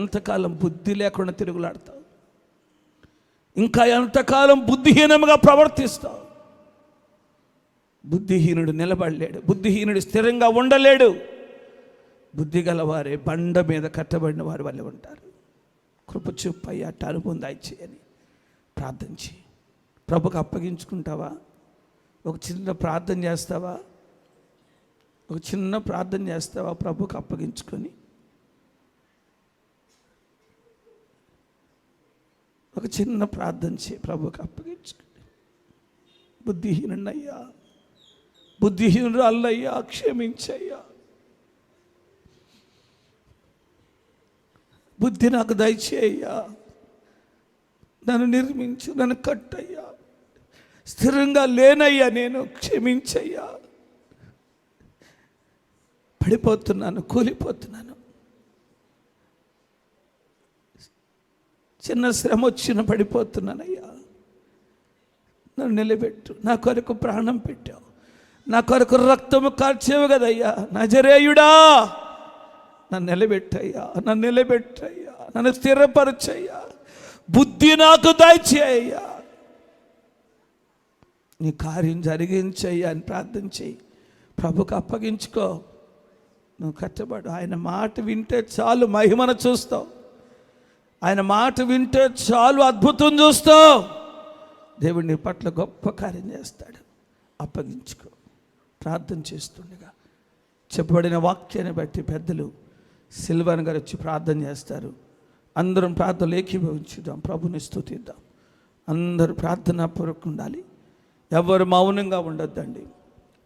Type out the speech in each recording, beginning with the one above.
ఎంతకాలం బుద్ధి లేకుండా తిరుగులాడతావు? ఇంకా ఎంతకాలం బుద్ధిహీనంగా ప్రవర్తిస్తావు? బుద్ధిహీనుడు నిలబడలేడు, బుద్ధిహీనుడు స్థిరంగా ఉండలేడు. బుద్ధి గలవారే బండ మీద కట్టబడిన వారి వల్ల ఉంటారు. కృప చూపయ్యా, అట్ట అనుభవం దయచేయని ప్రార్థన చేయి. ప్రభుకు అప్పగించుకుంటావా? ఒక చిన్న ప్రార్థన చేస్తావా? ఒక చిన్న ప్రార్థన చేస్తావా? ప్రభుకు అప్పగించుకొని ఒక చిన్న ప్రార్థన చేయి, ప్రభుకు అప్పగించుకొని. బుద్ధిహీనుడయ్యా, బుద్ధిహీనుడు అల్లయ్యా, క్షమించయ్యా. బుద్ధి నాకు దయచేయ్యా, నన్ను నిర్మించు, నన్ను కట్టయ్యా. స్థిరంగా లేనయ్యా, నేను క్షమించయ్యా. పడిపోతున్నాను, కూలిపోతున్నాను. చిన్న శ్రమ వచ్చిన పడిపోతున్నానయ్యా, నన్ను నిలబెట్టు. నా కొరకు ప్రాణం పెట్టావు, నా కొరకు రక్తము కార్చేవు కదయ్యా. నజరేయుడా, నన్ను నిలబెట్టయ్యా, నన్ను నిలబెట్టయ్యా, నన్ను స్థిరపరచయ్యా. బుద్ధి నాకు దయచేయ్యా, నీ కార్యం జరిగించయ్యా అని ప్రార్థన చేయి. ప్రభుకు అప్పగించుకో. నువ్వు కట్టబడు. ఆయన మాట వింటే చాలు మహిమను చూస్తావు. ఆయన మాట వింటే చాలు అద్భుతం చూస్తావు. దేవుడు నీ పట్ల గొప్ప కార్యం చేస్తాడు. అప్పగించుకో. ప్రార్థన చేస్తుండగా చెప్పబడిన వాక్యాన్ని బట్టి పెద్దలు సిల్వన్ గారు వచ్చి ప్రార్థన చేస్తారు. అందరం ప్రార్థనలు ఏకీభవించుదాం, ప్రభుని స్తుతిద్దాం. అందరూ ప్రార్థనాపూర్వకంగా ఉండాలి. ఎవరు మౌనంగా ఉండొద్దండి.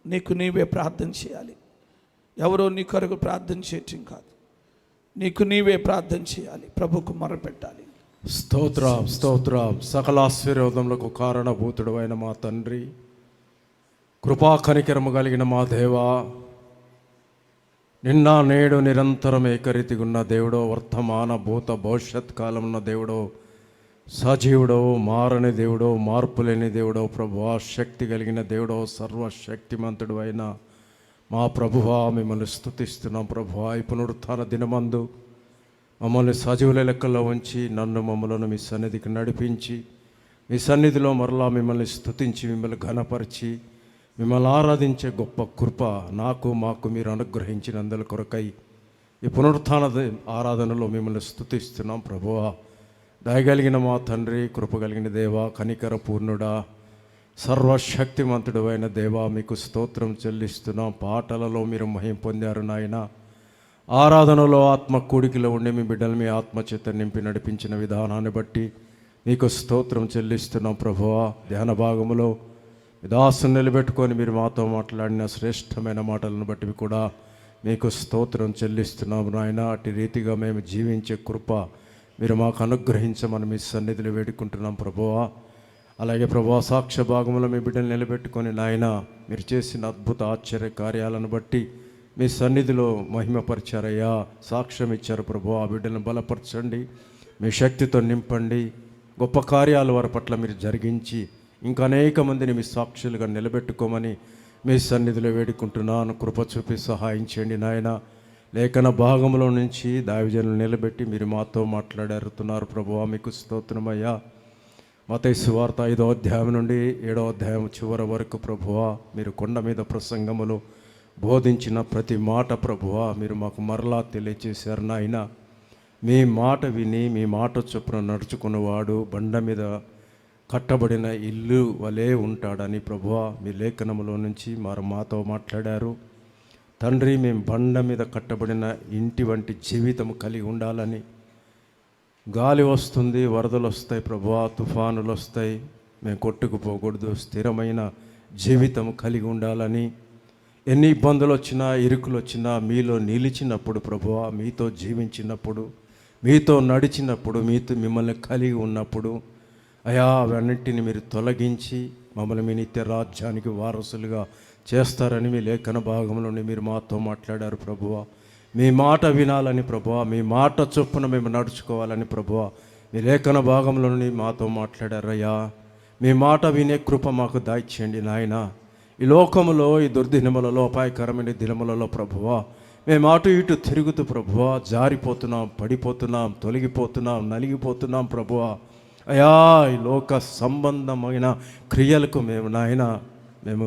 నీకు నీవే ప్రార్థన చేయాలి. ఎవరో నీ కొరకు ప్రార్థన చేయటం కాదు, నీకు నీవే ప్రార్థన చేయాలి. ప్రభుకు మొరపెట్టాలి. స్తోత్రం, స్తోత్రం. సకల ఆశీర్వాదములకు కారణభూతుడు అయిన మా తండ్రి, కృపా కనికరము కలిగిన మా దేవా, నిన్న నేడు నిరంతరం ఏకరీతిగున్న దేవుడో, వర్తమాన భూత భవిష్యత్ కాలమున్న దేవుడో, సజీవుడో, మారని దేవుడో, మార్పు లేని దేవుడో, ప్రభువా, శక్తి కలిగిన దేవుడో, సర్వశక్తిమంతుడు అయిన మా ప్రభువా, మిమ్మల్ని స్తుతిస్తున్నాం. ప్రభువా, ఈ పునరుత్థాన దినమందు మమ్మల్ని సజీవుల లెక్కల్లో ఉంచి మమ్మలను మీ సన్నిధికి నడిపించి, మీ సన్నిధిలో మరలా మిమ్మల్ని స్తుతించి, మిమ్మల్ని ఘనపరిచి, మిమ్మల్ని ఆరాధించే గొప్ప కృప మాకు మీరు అనుగ్రహించినందుల కొరకై ఈ పునరుత్థాన ఆరాధనలో మిమ్మల్ని స్తుతిస్తున్నాం. ప్రభువా, దయగలిగిన మా తండ్రి, కృప కలిగిన దేవా, కనికర పూర్ణుడా, సర్వశక్తిమంతుడు అయిన దేవా, మీకు స్తోత్రం చెల్లిస్తున్నాం. పాటలలో మీరు మహిమ పొందారు నాయన. ఆరాధనలో ఆత్మ కూడికిలో ఉండి మీ బిడ్డలు మీ ఆత్మచేత నింపి నడిపించిన విధానాన్ని బట్టి మీకు స్తోత్రం చెల్లిస్తున్నాం. ప్రభువా, ధ్యాన భాగములో దాసును నిలబెట్టుకొని మీరు మాతో మాట్లాడిన శ్రేష్టమైన మాటలను బట్టి కూడా మీకు స్తోత్రం చెల్లిస్తున్నాం నాయన. అటు రీతిగా మేము జీవించే కృప మీరు మాకు అనుగ్రహించమని మీ సన్నిధిలో వేడుకుంటున్నాం ప్రభువా. అలాగే ప్రభువా, సాక్ష్య భాగంలో మీ బిడ్డలు నిలబెట్టుకొని నాయన మీరు చేసిన అద్భుత ఆశ్చర్య కార్యాలను బట్టి మీ సన్నిధిలో మహిమపరిచారయ్యా, సాక్ష్యం ఇచ్చారు ప్రభువా. ఆ బిడ్డలను బలపరచండి, మీ శక్తితో నింపండి. గొప్ప కార్యాలు వారి పట్ల మీరు జరిగించి ఇంకా అనేక మందిని మీ సాక్షులుగా నిలబెట్టుకోమని మీ సన్నిధిలో వేడుకుంటున్నాను. కృప చూపి సహాయం చేయండి నాయన. లేఖన భాగంలో నుంచి దైవజనులు నిలబెట్టి మీరు మాతో మాట్లాడుతున్నారు ప్రభువా, మీకు స్తోత్రమయ్యా. మత్తయి సువార్త 5వ అధ్యాయం నుండి 7వ అధ్యాయం చివరి వరకు ప్రభువా, మీరు కొండ మీద ప్రసంగములు బోధించిన ప్రతి మాట ప్రభువా మీరు మాకు మరలా తెలియచేశారు నాయన. మీ మాట విని మీ మాట చొప్పున నడుచుకున్నవాడు బండ మీద కట్టబడిన ఇల్లు వలె ఉంటాడని ప్రభువా మీ లేఖనములో నుంచి మాతో మాట్లాడారు తండ్రి. మేము బండ మీద కట్టబడిన ఇంటి వంటి జీవితం కలిగి ఉండాలని. గాలి వస్తుంది, వరదలు వస్తాయి ప్రభువా, తుఫానులు వస్తాయి, మేము కొట్టుకుపోకూడదు. స్థిరమైన జీవితం కలిగి ఉండాలని. ఎన్ని ఇబ్బందులు వచ్చినా ఇరుకులు వచ్చినా మీలో నిలిచినప్పుడు ప్రభువా, మీతో జీవించినప్పుడు, మీతో నడిచినప్పుడు, మిమ్మల్ని కలిగి ఉన్నప్పుడు అయా అవన్నింటిని మీరు తొలగించి మమ్మల్ని మీ నిత్య రాజ్యానికి వారసులుగా చేస్తారని మీ లేఖన భాగంలోని మీరు మాతో మాట్లాడారు ప్రభువా. మీ మాట వినాలని ప్రభువా, మీ మాట చొప్పున మేము నడుచుకోవాలని ప్రభువా మీ లేఖన భాగంలోని మాతో మాట్లాడారయ్యా. మీ మాట వినే కృప మాకు దయచేయండి నాయన. ఈ లోకములో ఈ దుర్దినములలో అపాయకరమైన దినములలో ప్రభువా మేము అటు ఇటు తిరుగుతూ ప్రభువా జారిపోతున్నాం, పడిపోతున్నాం, తొలగిపోతున్నాం, నలిగిపోతున్నాం ప్రభువా. అయా ఈ లోక సంబంధమైన క్రియలకు మేము నాయన మేము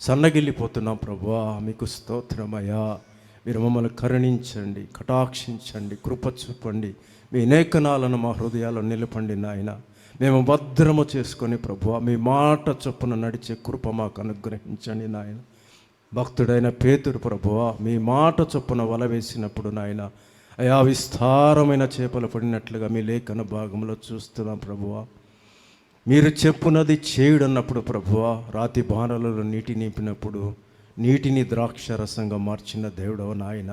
సన్నగిల్లిపోతున్నాం ప్రభువా. మీకు స్తోత్రమయ్యా. మీరు మమ్మల్ని కరుణించండి, కటాక్షించండి, కృప చూపండి. మీ లేఖనాలను మా హృదయాల్లో నిలపండి నాయన. మేము భద్రము చేసుకొని ప్రభువా మీ మాట చొప్పున నడిచే కృప మాకు అనుగ్రహించండి నాయన. భక్తుడైన పేతురు ప్రభువా మీ మాట చొప్పున వల వేసినప్పుడు నాయన అయా విస్తారమైన చేపలు పడినట్లుగా మీ లేఖన భాగంలో చూస్తున్నాం ప్రభువా. మీరు చెప్పున్నది చేయుడన్నప్పుడు ప్రభువా రాతి బాణలలో నీటి నింపినప్పుడు నీటిని ద్రాక్ష రసంగా మార్చిన దేవుడవ నాయన.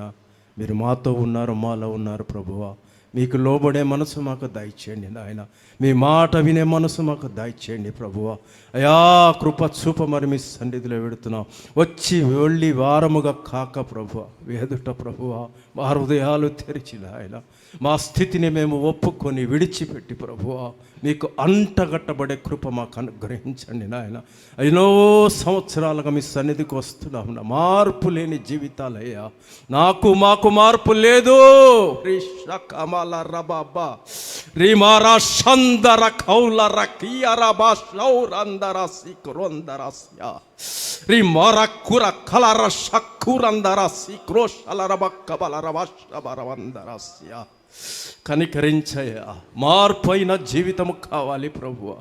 మీరు మాతో ఉన్నారు, మాలో ఉన్నారు ప్రభువా. మీకు లోబడే మనసు మాకు దయచేయండి నాయన. మీ మాట వినే మనసు మాకు దయచేయండి ప్రభువా. అయా కృప చూప మరి మీ సన్నిధిలో పెడుతున్నాం. వచ్చి వెళ్ళి వారముగా కాక ప్రభువా వేదుట ప్రభువా మా హృదయాలు తెరిచి నాయన మా స్థితిని మేము ఒప్పుకొని విడిచిపెట్టి ప్రభువా మీకు అంటగట్టబడే కృప మాకు అనుగ్రహించండి నాయన. ఎన్నో సంవత్సరాలుగా మీ సన్నిధికి వస్తున్నాం. మార్పు లేని జీవితాలయ్యా. మాకు మార్పు లేదు. రిమారా షందర కౌలర కియరబా షౌరందర సిక్రోందరస్య రిమారా కుర కలర షక్కురందర సిక్రోషలరబ కబలరబ షబరవందరస్య. కనికరించయ్యా. మార్పు అయిన జీవితము కావాలి ప్రభువా.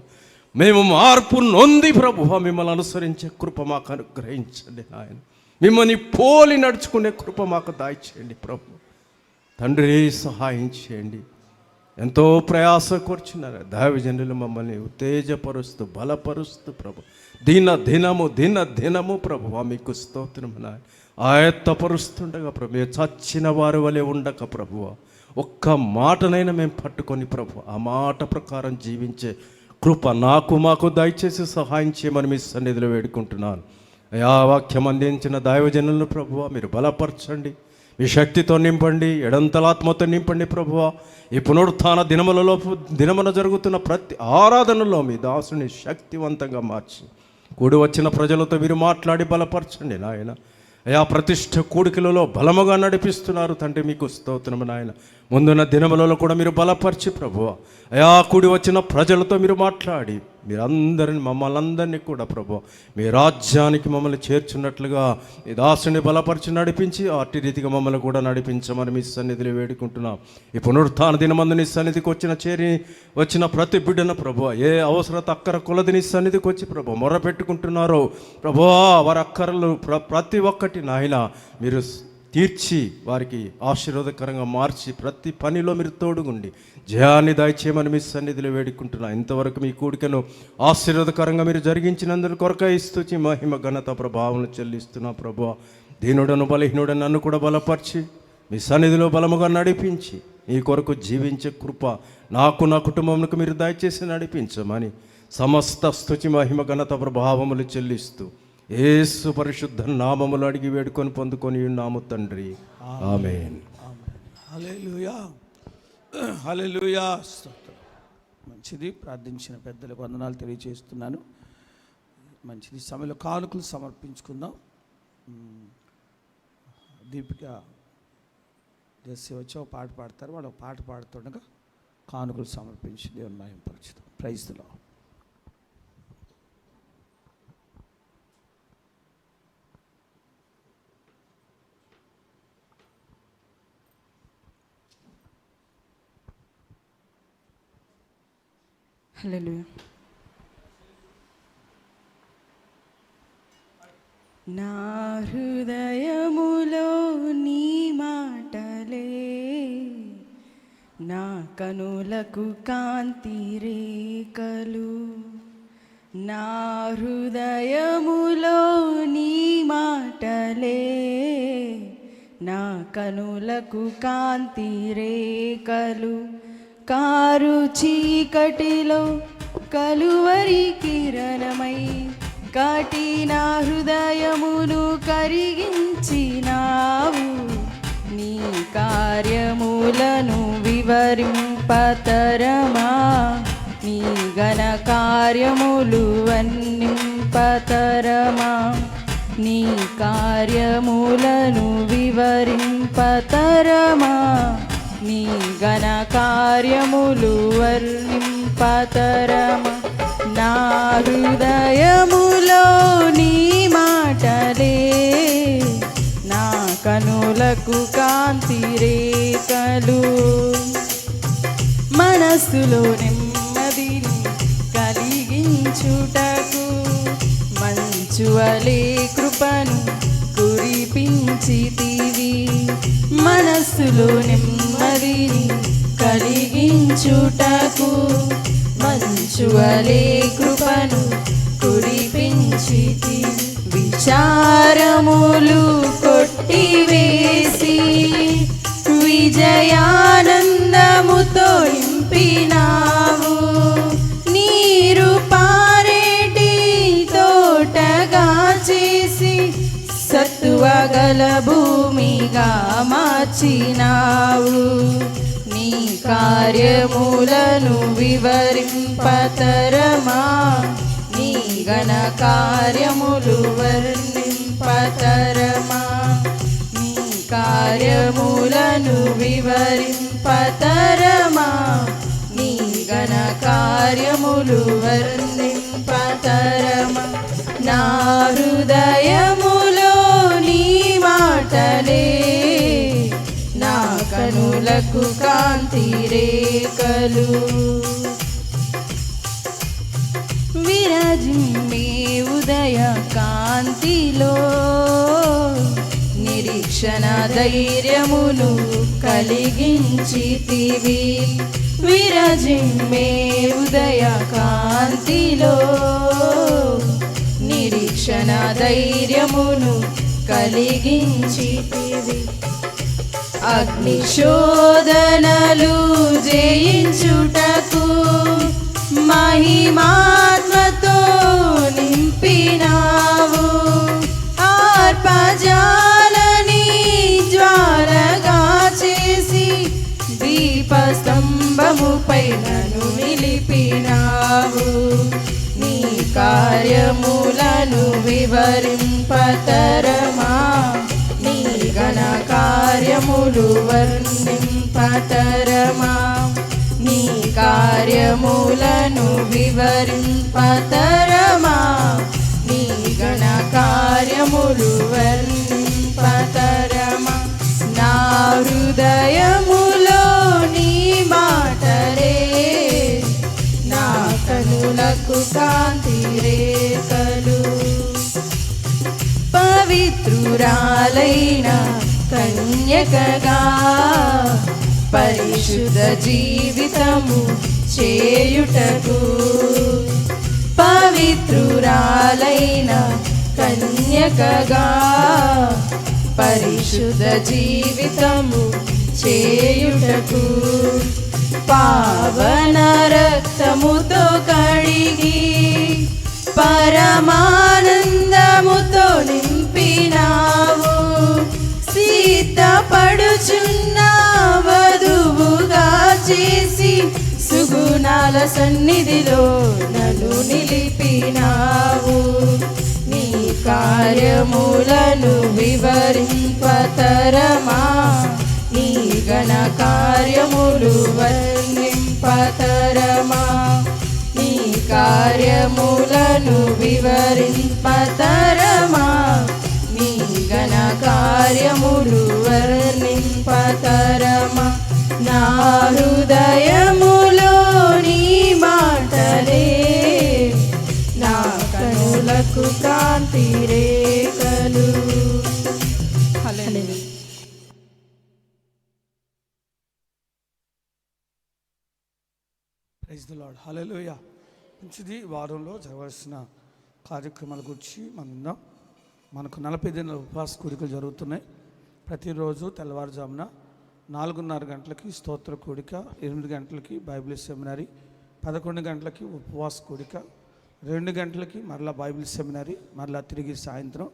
మేము మార్పు నొంది ప్రభువా మిమ్మల్ని అనుసరించే కృప మాకు అనుగ్రహించండి నాయన. మిమ్మల్ని పోలి నడుచుకునే కృప మాకు దాయిచేయండి ప్రభు. తండ్రి సహాయం చేయండి. ఎంతో ప్రయాస కూర్చున్నారు దైవజనులు మమ్మల్ని ఉత్తేజపరుస్తూ బలపరుస్తూ ప్రభు దినము ప్రభువా మీకు స్తోత్రం నాయన. ఆయత్తపరుస్తుండగా ప్రభు మీరు చచ్చిన వారి వలె ఉండక ప్రభువా ఒక్క మాటనైనా మేము పట్టుకొని ప్రభు ఆ మాట ప్రకారం జీవించే కృప మాకు దయచేసి సహాయం చేయమని మీ సన్నిధిలో వేడుకుంటున్నాను. అయా వాక్యం అందించిన దైవజనులను ప్రభువా మీరు బలపరచండి. మీ శక్తితో నింపండి, ఎడంతలాత్మతో నింపండి ప్రభువా. ఈ పునరుత్థాన దినమున జరుగుతున్న ప్రతి ఆరాధనలో మీ దాసుని శక్తివంతంగా మార్చి కూడి వచ్చిన ప్రజలతో మీరు మాట్లాడి బలపరచండి నాయన. అయా ప్రతిష్ఠ కూడికలలో బలముగా నడిపిస్తున్నారు తండ్రి మీకు స్తోత్రము నాయన. ముందున్న దినములలో కూడా మీరు బలపరిచి ప్రభువా అయా కూడి వచ్చిన ప్రజలతో మీరు మాట్లాడి మీరందరిని మమ్మల్ని అందరినీ కూడా ప్రభువా మీ రాజ్యానికి మమ్మల్ని చేర్చున్నట్లుగా ఈ దాసుని బలపరిచి నడిపించి అట్టి రీతిగా మమ్మల్ని కూడా నడిపించమని మీ సన్నిధిలో వేడుకుంటున్నాం. ఈ పునరుత్థాన దినమందు నీ సన్నిధికి వచ్చిన ప్రతి బిడ్డను ప్రభువా ఏ అవసరత అక్కర కొలది నీ సన్నిధికి వచ్చి ప్రభు మొర్ర పెట్టుకుంటున్నారో ప్రభువా వారి అక్కరలు ప్రతి ఒక్కటి నాయన మీరు తీర్చి వారికి ఆశీర్వాదకరంగా మార్చి ప్రతి పనిలో మీరు తోడుగుండి జయాన్ని దయచేయమని మీ సన్నిధిలో వేడుకుంటున్నా. ఇంతవరకు మీ కూడికను ఆశీర్వాదకరంగా మీరు జరిగించినందుకు కొరకై స్తుతి మహిమ ఘనత ప్రభావం చెల్లిస్తున్నా ప్రభువా. దీనుడను బలహీనుడను నన్ను కూడా బలపరిచి మీ సన్నిధిలో బలముగా నడిపించి ఈ కొరకు జీవించే కృప నా కుటుంబంకు మీరు దయచేసి నడిపించమని సమస్త స్తుతి మహిమ ఘనత ప్రభావములు చెల్లిస్తూ యేసు పరిశుద్ధ నామములు అడిగి వేడుకొని పొందుకొని ఉన్నాము తండ్రి. ఆమేన్. హల్లెలూయా హల్లెలూయా. మంచిది. ప్రార్థించిన పెద్దలకు వందనాలు తెలియజేస్తున్నాను. మంచిది. సమయంలో కానుకలు సమర్పించుకుందాం. దీపిక జెస్సీ వచ్చి ఒక పాట పాడతారు. వాళ్ళు ఒక పాట పాడుతుండగా కానుకలు సమర్పించి దేవుని మహిమపరచుదాం. Praise the lord. హల్లెలూయా. నా హృదయములో నీ మాటలే నా కనులకు కాంతి రేఖలు. నా హృదయములో నీ మాటలే నా కనులకు కాంతి రేఖలు. కారు చీకటిలో కలువరి కిరణమై కాటి నా హృదయమును కరిగించినావు. నీ కార్యములను వివరింపతరమా నీ ఘన కార్యములు వర్ణింపతరమా. నీ కార్యములను వివరింపతరమా నీ ఘన కార్యములు వర్ణింపతరమా నా హృదయములో నీ మాటలే నా కనులకు కాంతి రేఖలు మనస్సులో నెమ్మదిని కలిగించుటకు మంచువలే కృపను కురిపించితివి మనస్సులో నెమ్మదిని కలిగించుటకు మంచువలే కృపను కురిపించితివి విచారములు కొట్టివేసి విజయానందముతో నింపినావు నీరు పారేటి తోటగా చేసి సత్తువగల భూమిగా మార్చినావు నీ కార్యములను వివరింపతరమా నీ ఘన కార్యములు వర్ణింపతరమా నీ కార్యములను వివరింపతరమా నీ ఘన కార్యములు వర్ణింపతరమా నా హృదయములో నీ మాటలే నా కనులకు కాంతి రేఖలు విరజిమ్మే ఉదయ కాంతిలో నిరీక్షణ ధైర్యమును కలిగించితివి విరజిమ్మే ఉదయ కాంతిలో నిరీక్షణ ధైర్యమును కలిగించితివి అగ్నిశోధనలు జయించుటకు మహిమాత్మతో నింపినావు ఆర్పజాలని జ్వాలగా చేసి దీపస్తంభముపై నన్ను నిలిపినావు నీ కార్యములను వివరింపతరమా నీ ఘన కార్యములు వర్ణింపతరమా నీ కార్యములను వివరింపతరమా నీ ఘన కార్యములు వర్ణింపతరమా నా హృదయములో నీ మాటలే నా కనులకు కాంతి రేఖలు పవిత్రురాలైన కన్యకగా పరిశుద్ధ జీవితము చేయుటకు పవిత్రురాలైన కన్యకగా పరిశుద్ధ జీవితము చేయుటకు పావన రక్తముతో కడిగి పరమానందముతో నింపినావు సిద్ధపడుచున్న వధువుగా చేసి సుగుణాల సన్నిధిలో నన్ను నిలిపినావు నీ కార్యములను వివరింపతరమా నీ ఘన కార్యములు వర్ణింపతరమా నీ కార్యములను వివరింపతరమా నీ ఘన కార్యములు వర్ణింపతరమా నా హృదయములో నీ మాటలే నా కనులకు కాంతి రేఖలు. Hallelujah. Praise the lord. Hallelujah. మంచిది. వారంలో జరగాల్సిన కార్యక్రమాల గురించి మనం మనకు 40 దినాల ఉపవాస కూడికలు జరుగుతున్నాయి. ప్రతిరోజు తెల్లవారుజామున 4:30 గంటలకి స్తోత్ర కూడిక, 8 గంటలకి బైబిల్ సెమినరీ, 11 గంటలకి ఉపవాస కూడిక, 2 గంటలకి మరలా బైబిల్ సెమినరీ, మరలా తిరిగి సాయంత్రం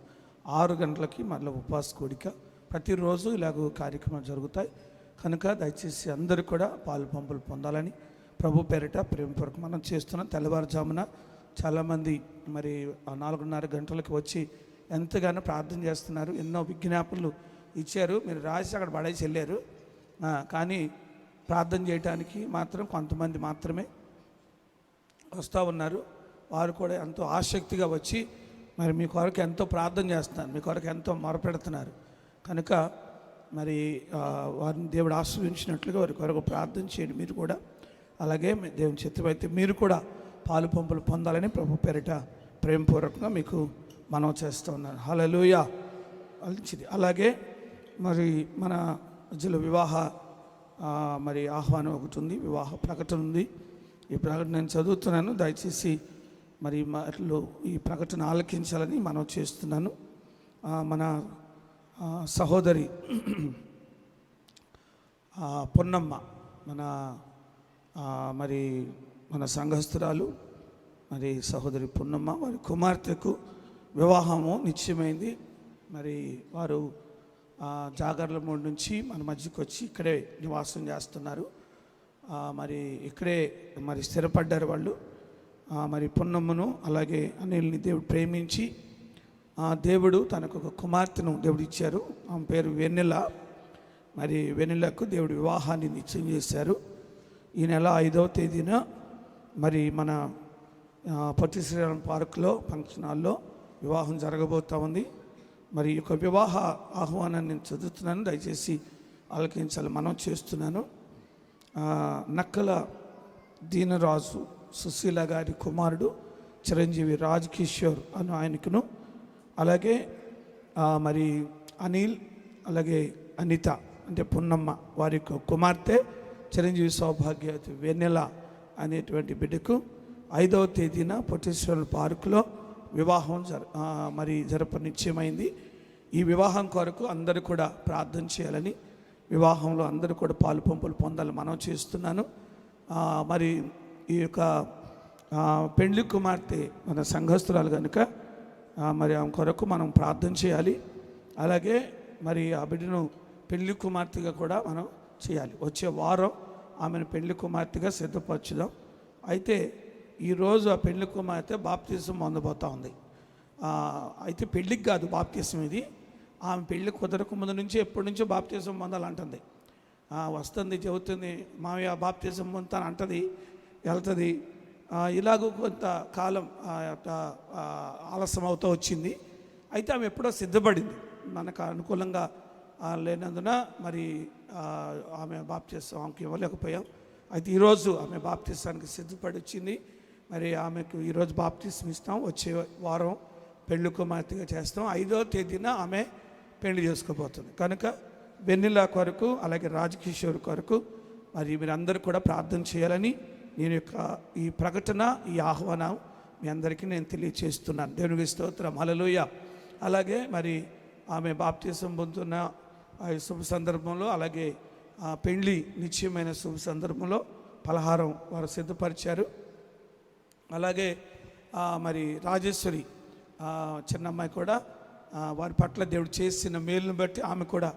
6 గంటలకి మరలా ఉపవాస కూడిక. ప్రతిరోజు ఇలాగ కార్యక్రమాలు జరుగుతాయి కనుక దయచేసి అందరూ కూడా పాలు పంపులు పొందాలని ప్రభు పేరిట ప్రేమపూర్వక మనం చేస్తున్నాం. తెల్లవారుజామున చాలామంది మరి 4:30 గంటలకు వచ్చి ఎంతగానో ప్రార్థన చేస్తున్నారు. ఎన్నో విజ్ఞాపనలు ఇచ్చారు, మీరు రాసి అక్కడ పడేసి వెళ్ళారు. కానీ ప్రార్థన చేయడానికి మాత్రం కొంతమంది మాత్రమే వస్తూ ఉన్నారు. వారు కూడా ఎంతో ఆసక్తిగా వచ్చి మరి మీ కొరకు ఎంతో ప్రార్థన చేస్తున్నారు, మీ కొరకు ఎంతో మొరపెడుతున్నారు. కనుక మరి వారిని దేవుడు ఆశీర్వదించినట్లుగా వారి కొరకు ప్రార్థన చేయండి మీరు కూడా. అలాగే దేవుని చిత్తమైతే మీరు కూడా పాలు పంపులు పొందాలని ప్రభు పేరిట ప్రేమపూర్వకంగా మీకు మనవి చేస్తూ ఉన్నాను. హల్లెలూయా. మంచిది. అలాగే మరి మన మధ్యలో వివాహ మరి ఆహ్వానం ఒకటి ఉంది, వివాహ ప్రకటన ఉంది. ఈ ప్రకటన నేను చదువుతున్నాను, దయచేసి మరి మాటలు ఈ ప్రకటన ఆలకించాలని మనం చేస్తున్నాను. మన సహోదరి పొన్నమ్మ, మరి మన సంఘస్థురాలు మరి సహోదరి పొన్నమ్మ, వారి కుమార్తెకు వివాహము నిశ్చయమైంది. మరి వారు జాగర్లమూడి నుంచి మన మధ్యకి వచ్చి ఇక్కడే నివాసం చేస్తున్నారు. మరి ఇక్కడే మరి స్థిరపడ్డారు వాళ్ళు. మరి పొన్నమ్మను అలాగే అనిల్ని దేవుడు ప్రేమించి దేవుడు తనకు ఒక కుమార్తెను దేవుడు ఇచ్చారు. ఆమె పేరు వెన్నెల. మరి వెన్నెలకు దేవుడు వివాహాన్ని నిశ్చయం చేశారు. ఈ నెల 5వ తేదీన మరి మన పొట్టి శ్రీరామ్ పార్కులో ఫంక్షన్ హాల్లో వివాహం జరగబోతూ ఉంది. మరి ఈ యొక్క వివాహ ఆహ్వానాన్ని నేను చదువుతున్నాను, దయచేసి ఆలకించాలి మనం చేస్తున్నాను. నక్కల దీనరాజు సుశీల గారి కుమారుడు చిరంజీవి రాజ్ కిషోర్ అని ఆయనకును, అలాగే మరి అనిల్, అలాగే అనిత అంటే పున్నమ్మ వారి కుమార్తె చిరంజీవి సౌభాగ్యవతి వెన్నెల అనేటువంటి బిడ్డకు 5వ తేదీన పొట్టేశ్వర పార్కులో వివాహం మరి నిశ్చయమైంది. ఈ వివాహం కొరకు అందరూ కూడా ప్రార్థన చేయాలని, వివాహంలో అందరూ కూడా పాలు పంపులు పొందాలని మనం చేస్తున్నాను. మరి ఈ యొక్క పెండ్లి కుమార్తె మన సంఘస్థురాలు కనుక మరి ఆమె కొరకు మనం ప్రార్థన చేయాలి. అలాగే మరి ఆ బిడ్డను పెళ్లి కుమార్తెగా కూడా మనం చేయాలి. వచ్చే వారం ఆమెను పెళ్లి కుమార్తెగా సిద్ధపరచుదాం. అయితే ఈరోజు ఆ పెళ్లి కుమార్తె బాప్తిసం పొందబోతూ ఉంది. అయితే పెళ్ళికి కాదు బాప్తిసం ఇది. ఆమె పెళ్ళి కుదరకు ముందు నుంచి ఎప్పటి నుంచో బాప్తిసం పొందాలంటుంది. వస్తుంది, చెబుతుంది, మామయ్య బాప్తిసం పొందుతాను అంటది, వెళ్తుంది. ఇలాగూ కొంతకాలం ఆలస్యం అవుతూ వచ్చింది. అయితే ఆమె ఎప్పుడో సిద్ధపడింది, మనకు అనుకూలంగా లేనందున మరి ఆమె బాప్తిసం ఆమెకి ఇవ్వలేకపోయాం. అయితే ఈరోజు ఆమె బాప్తిసానికి సిద్ధపడి వచ్చింది. మరి ఆమెకు ఈరోజు బాప్తిసం ఇస్తాం, వచ్చే వారం పెళ్లి కుమార్తెగా చేస్తాం. 5వ తేదీన ఆమె పెళ్లి చేసుకోబోతుంది. కనుక వెన్నెల కొరకు అలాగే రాజ్ కిషోర్ కొరకు మరి మీరందరూ కూడా ప్రార్థన చేయాలని నేను యొక్క ఈ ప్రకటన, ఈ ఆహ్వానం మీ అందరికీ నేను తెలియచేస్తున్నాను. దేవునికి స్తోత్రం. హల్లెలూయా. అలాగే మరి ఆమె బాప్తిసం పొందుతున్న శుభ సందర్భంలో, అలాగే పెళ్లి నిశ్చయమైన శుభ సందర్భంలో పలహారం వారు సిద్ధపరిచారు. అలాగే మరి రాజేశ్వరి చిన్నమ్మాయి కూడా వారి పట్ల దేవుడు చేసిన మేలును బట్టి ఆమె కూడా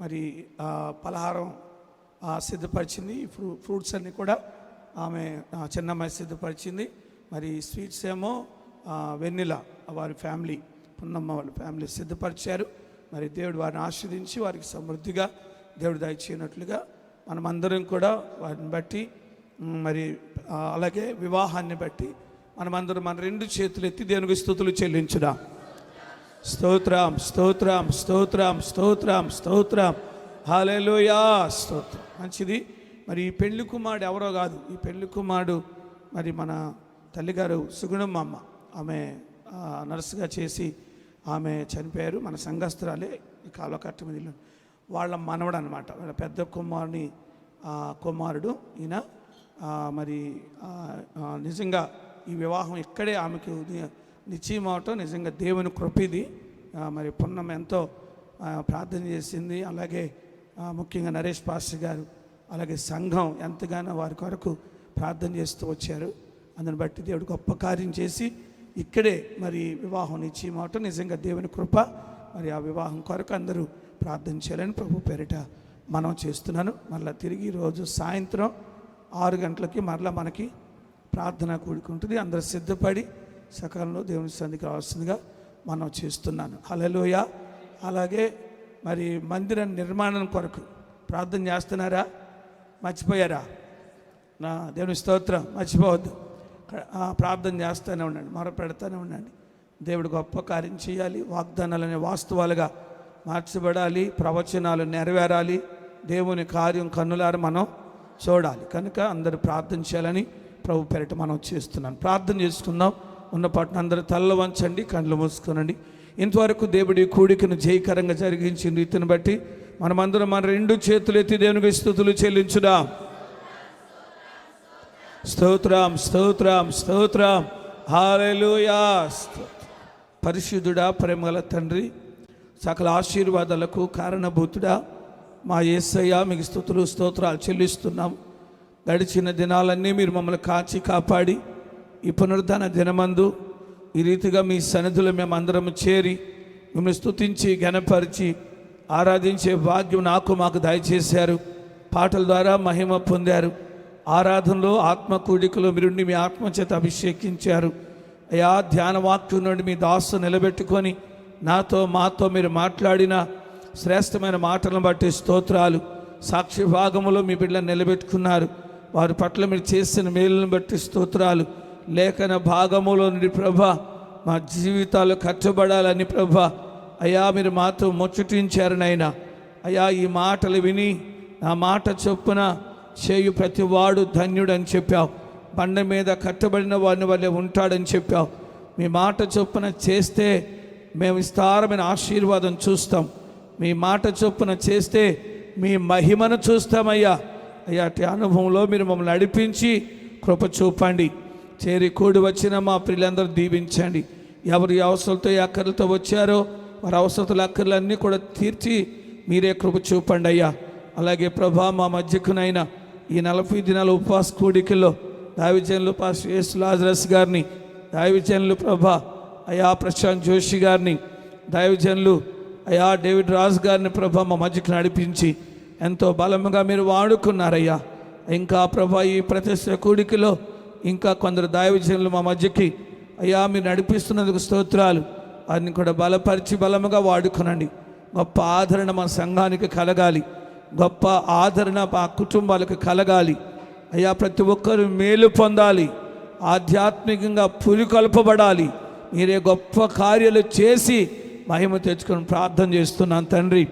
మరి పలహారం సిద్ధపరిచింది. ఫ్రూట్స్ అన్నీ కూడా ఆమె చిన్నమ్మాయి సిద్ధపరిచింది. మరి స్వీట్స్ ఏమో వెన్నెల వారి ఫ్యామిలీ, పున్నమ్మ వాళ్ళ ఫ్యామిలీ సిద్ధపరిచారు. మరి దేవుడు వారిని ఆశీర్వదించి వారికి సమృద్ధిగా దేవుడు దయచేయనట్లుగా మనమందరం కూడా వారిని బట్టి మరి అలాగే వివాహాన్ని బట్టి మనమందరం మన 2 చేతులు ఎత్తి దేవునికి స్తుతులు చెల్లించుదాం. స్తోత్రం, స్తోత్రం, స్తోత్రం, స్తోత్రం, స్తోత్రం. హల్లెలూయా. స్తోత్రం. మంచిది. మరి ఈ పెళ్లి కుమారుడు ఎవరో కాదు. ఈ పెళ్లి కుమారుడు మరి మన తల్లిగారు సుగుణమ్మ అమ్మ, ఆమె నర్సుగా చేసి ఆమె చనిపోయారు. మన సంఘస్థురాలే, ఈ కాలకట్ట మీద వాళ్ళ మనవడు అనమాట, వాళ్ళ పెద్ద కుమారుడు ఈయన. మరి నిజంగా ఈ వివాహం ఇక్కడే ఆమెకు నిశ్చయం అవటం నిజంగా దేవుని కృపది. మరి పున్నమ్మ ఎంతో ప్రార్థన చేసింది. అలాగే ముఖ్యంగా నరేష్ పాస్టర్ గారు, అలాగే సంఘం ఎంతగానో వారి కొరకు ప్రార్థన చేస్తూ వచ్చారు. అందుని బట్టి దేవుడు గొప్ప కార్యం చేసి ఇక్కడే మరి వివాహం నిశ్చయం అవటం నిజంగా దేవుని కృప. మరి ఆ వివాహం కొరకు అందరూ ప్రార్థన చేయాలని ప్రభు పేరిట మనం చేస్తున్నాను. మరలా తిరిగి రోజు సాయంత్రం 6 గంటలకి మరలా మనకి ప్రార్థన కూడుకుంటుంది. అందరూ సిద్ధపడి సకాలంలో దేవుని సన్నిధికి రావాల్సిందిగా మనం చేస్తున్నాను. హల్లెలూయా. అలాగే మరి మందిర నిర్మాణం కొరకు ప్రార్థన చేస్తున్నారా? మర్చిపోయారా? నా దేవుని స్తోత్రం. మర్చిపోవద్దు, ప్రార్థన చేస్తూనే ఉండండి, మొరపెడుతూనే ఉండండి. దేవుడు గొప్ప కార్యం చేయాలి. వాగ్దానాలనే వాస్తవాలుగా మార్చబడాలి, ప్రవచనాలు నెరవేరాలి, దేవుని కార్యం కన్నులారా మనం చూడాలి. కనుక అందరూ ప్రార్థన చేయాలని ప్రభు పేరిట మనం చేస్తున్నాను. ప్రార్థన చేసుకుందాం. ఉన్న పాటను అందరూ తల్ల వంచండి, కళ్ళు మూసుకునండి. ఇంతవరకు దేవుడి కూడికను జయకరంగా జరిగించిన రీతిని బట్టి మనమందరం మన రెండు చేతులు ఎత్తి దేవునికి స్తుతులు చెల్లించుదాం. స్తోత్రం, స్తోత్రం, స్తోత్రం. హల్లెలూయా. పరిశుద్ధుడా, ప్రేమగల తండ్రి, సకల ఆశీర్వాదాలకు కారణభూతుడా మా యేసయ్య, మీకు స్తుతులు స్తోత్రాలు చెల్లిస్తున్నాం. గడిచిన దినాలన్నీ మీరు మమ్మల్ని కాచి కాపాడి ఈ పునరుద్ధాన దినమందు ఈ రీతిగా మీ సన్నిధిలో మేము అందరం చేరి మిమ్మల్ని స్తుతించి ఘనపరిచి ఆరాధించే భాగ్యం మాకు దయచేశారు. పాటల ద్వారా మహిమ పొందారు. ఆరాధనలో ఆత్మ కూడికలో మీరుండి మీ ఆత్మచేత అభిషేకించారు. అయా, ధ్యాన వాక్యం నుండి మీ దాసు నిలబెట్టుకొని మాతో మీరు మాట్లాడిన శ్రేష్టమైన మాటలను బట్టి స్తోత్రాలు. సాక్షి భాగములో మీ బిడ్డలను నిలబెట్టుకున్నారు. వారి పట్ల మీరు చేసిన మేలును బట్టి స్తోత్రాలు. లేఖన భాగములో నుండి ప్రభా మా జీవితాలు కట్టబడాలని ప్రభా అయా మీరు మాతో ముచ్చటించారు నాయనా. అయా, ఈ మాటలు విని నా మాట చొప్పున చేయు ప్రతివాడు ధన్యుడని చెప్పావు. బండ మీద కట్టబడిన వాడిని వల్లే ఉంటాడని చెప్పావు. మీ మాట చొప్పున చేస్తే మేము విస్తారమైన ఆశీర్వాదం చూస్తాం. మీ మాట చొప్పున చేస్తే మీ మహిమను చూస్తామయ్యా. అయ్యా, అట్టి అనుభవంలో మీరు మమ్మల్ని నడిపించి కృప చూపండి. చేరి కూడి వచ్చిన మా పిల్లలందరూ దీవించండి. ఎవరి అవసరాలతో ఏ అక్కర్లతో వచ్చారో వారి అవసరాల అక్కర్లన్నీ కూడా తీర్చి మీరే కృప చూపండి అయ్యా. అలాగే ప్రభా, మా మధ్యకునైనా ఈ 40 దినాల ఉపవాస కూడికల్లో దైవజనులు పాస్టర్ యేసు లాజరస్ గారిని, దైవజనులు ప్రభా అయా ప్రశాంత్ జోషి గారిని, దైవజనులు అయా డేవిడ్ రాజ్ గారిని ప్రభా మా మధ్యకు నడిపించి ఎంతో బలముగా మీరు వాడుకున్నారయ్యా. ఇంకా ప్రభా ఈ ప్రతిష్ట కూడికలో ఇంకా కొందరు దైవజనులు మా మధ్యకి అయ్యా మీరు నడిపిస్తున్నందుకు స్తోత్రాలు. వారిని కూడా బలపరిచి బలముగా వాడుకునండి. గొప్ప ఆదరణ మా సంఘానికి కలగాలి. గొప్ప ఆదరణ మా కుటుంబాలకు కలగాలి అయ్యా. ప్రతి ఒక్కరు మేలు పొందాలి, ఆధ్యాత్మికంగా పురికొల్పబడాలి. మీరే గొప్ప కార్యాలు చేసి మహిమ తెచ్చుకొని ప్రార్థన చేస్తున్నాను తండ్రి.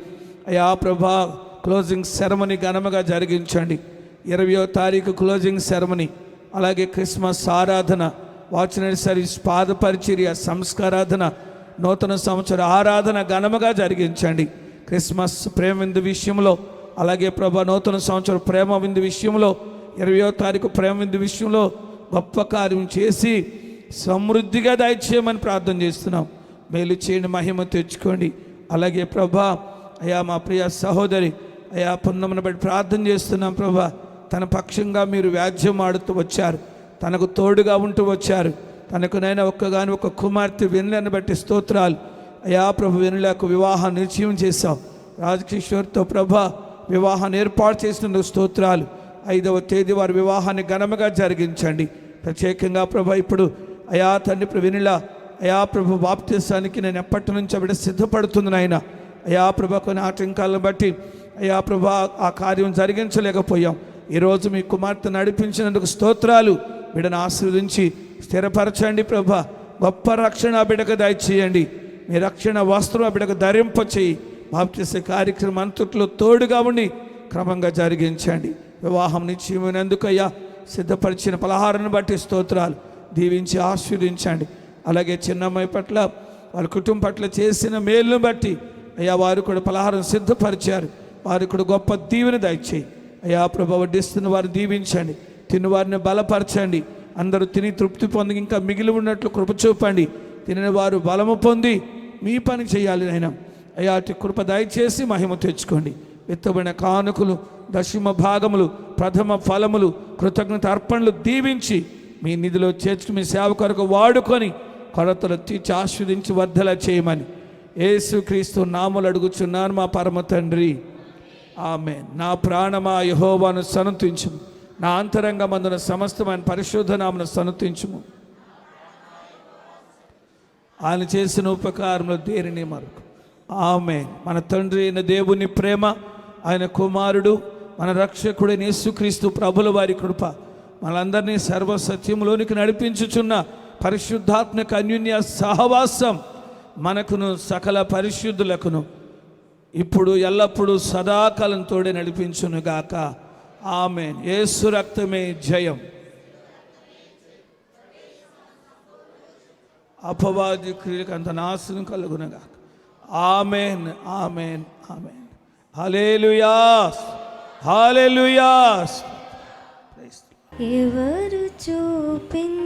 అయ్యా ప్రభా, క్లోజింగ్ సెరమనీ ఘనముగా జరిగించండి. 20వ తారీఖు క్లోజింగ్ సెరమనీ, అలాగే క్రిస్మస్ ఆరాధన, వాచనరీ సర్వీస్, పాద పరిచర్య, సంస్కారాధన, నూతన సంవత్సర ఆరాధన ఘనముగా జరిగించండి. క్రిస్మస్ ప్రేమ విందు విషయంలో, అలాగే ప్రభా నూతన సంవత్సరం ప్రేమ విందు విషయంలో, 20వ తారీఖు ప్రేమ విందు విషయంలో గొప్ప కార్యం చేసి సమృద్ధిగా దయచేయమని ప్రార్థన చేస్తున్నాం. మేలు చేయండి, మహిమ తెచ్చుకోండి. అలాగే ప్రభా అయా మా ప్రియ సహోదరి అయా పున్నమ్మను బట్టి ప్రార్థన చేస్తున్నాం. ప్రభా, తన పక్షంగా మీరు వ్యాజ్యం ఆడుతూ వచ్చారు, తనకు తోడుగా ఉంటూ వచ్చారు. తనకునైనా ఒక్కగాని ఒక కుమార్తె వెన్నెలను బట్టి స్తోత్రాలు అయా. ప్రభు, వెనులకు వివాహం నిశ్చయం చేశావు. రాజకిషోర్తో ప్రభా వివాహాన్ని ఏర్పాటు చేసినందుకు స్తోత్రాలు. 5వ తేదీ వారి వివాహాన్ని ఘనముగా జరిగించండి. ప్రత్యేకంగా ప్రభా ఇప్పుడు అయా తండ్రి వెనుల అయా ప్రభు బాప్తిసానికి నేను ఎప్పటి నుంచి ఆవిడ సిద్ధపడుతుంది నాయన. అయా ప్రభా, కొన్ని ఆటంకాలను బట్టి అయా ప్రభా ఆ కార్యం జరిగించలేకపోయాం. ఈరోజు మీ కుమార్తె నడిపించినందుకు స్తోత్రాలు. బిడ్డను ఆశీర్వదించి స్థిరపరచండి ప్రభా. గొప్ప రక్షణ ఆ బిడ్డకు దయచేయండి. మీ రక్షణ వస్త్రం ఆ బిడ్డకు ధరింపచేయి. బాప్తిస కార్యక్రమం అంతట్లో తోడుగా ఉండి క్రమంగా జరిగించండి. వివాహం నిశ్చయమైనందుకు అయ్యా సిద్ధపరిచిన పలహారాన్ని బట్టి స్తోత్రాలు. దీవించి ఆశీర్వదించండి. అలాగే చిన్నమ్మాయి పట్ల వాళ్ళ కుటుంబం పట్ల చేసిన మేలును బట్టి అయ్యా వారు కూడా పలహారం సిద్ధపరిచారు. వారికి కూడా గొప్ప దీవెన దయచేయి అయ్యా. ప్రభు, వడ్డిస్తున్న వారిని దీవించండి, తిన్నవారిని బలపరచండి. అందరూ తిని తృప్తి పొంది ఇంకా మిగిలి ఉన్నట్లు కృప చూపండి. తినిన వారు బలము పొంది మీ పని చేయాలి నాయన. అయ్యా అటు కృప దయచేసి మహిమ తెచ్చుకోండి. విత్తబడిన కానుకలు, దశమ భాగములు, ప్రథమ ఫలములు, కృతజ్ఞత అర్పణలు దీవించి మీ నిధిలో చేర్చుకు మీ సేవ కొరకు వాడుకొని కొరతలు తీర్చి ఆస్వాదించి వర్ధల చేయమని యేసుక్రీస్తు నామములో అడుగుచున్నాను మా పరమ తండ్రి, ఆమేన్. నా ప్రాణమా యెహోవాను సనుతించుము, నా అంతరంగమందున సమస్తమైన పరిశుద్ధ నామమును సనుతించుము. ఆయన చేసిన ఉపకారంలో దేనిని మరకు. ఆమేన్. మన తండ్రి అయిన దేవుని ప్రేమ, ఆయన కుమారుడు మన రక్షకుడైన యేసుక్రీస్తు ప్రభుల వారి కృప మనందరినీ సర్వసత్యంలోనికి నడిపించుచున్న పరిశుద్ధాత్మక అన్యోన్య సహవాసం మనకును సకల పరిశుద్ధులకును ఇప్పుడు ఎల్లప్పుడూ సదాకాలం తోడే నడిపించునుగాక. ఆమేన్. యేసు రక్తమే జయం. అపవాది క్రియలకు అంత నాశనం కలుగునుగాక. ఆమేన్, ఆమేన్, ఆమేన్. హల్లెలూయా, హల్లెలూయా. ఎవరు చూపించలేని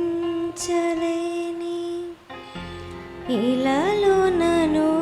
ఇలాలో నన్ను